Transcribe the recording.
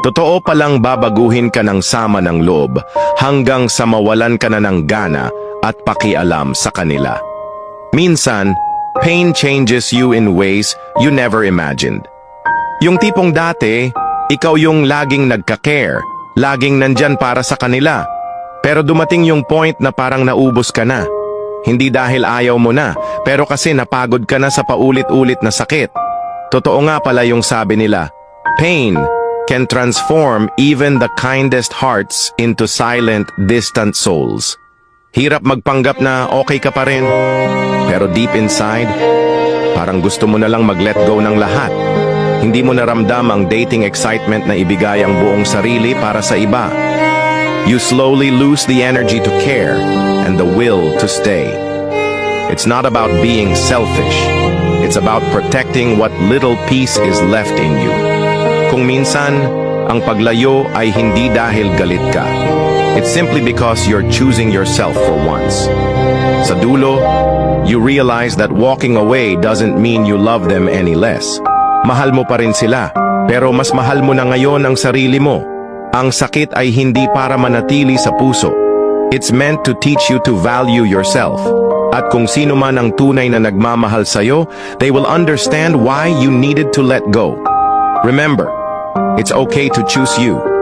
Totoo palang babaguhin ka ng sama ng loob hanggang sa mawalan ka na ng gana at pakialam sa kanila. Minsan, pain changes you in ways you never imagined. Yung tipong dati, ikaw yung laging nagka-care, laging nandyan para sa kanila. Pero dumating yung point na parang naubos ka na. Hindi dahil ayaw mo na, pero kasi napagod ka na sa paulit-ulit na sakit. Totoo nga pala yung sabi nila, pain can transform even the kindest hearts into silent, distant souls. Hirap magpanggap na okay ka pa rin, pero deep inside, parang gusto mo na lang mag-let go ng lahat. Hindi mo naramdam ang dating excitement na ibigay ang buong sarili para sa iba. You slowly lose the energy to care and the will to stay. It's not about being selfish. It's about protecting what little peace is left in you. Kung minsan, ang paglayo ay hindi dahil galit ka. It's simply because you're choosing yourself for once. Sa dulo, you realize that walking away doesn't mean you love them any less. Mahal mo pa rin sila, pero mas mahal mo na ngayon ang sarili mo. Ang sakit ay hindi para manatili sa puso. It's meant to teach you to value yourself. At kung sino man ang tunay na nagmamahal sa'yo, they will understand why you needed to let go. Remember, it's okay to choose you.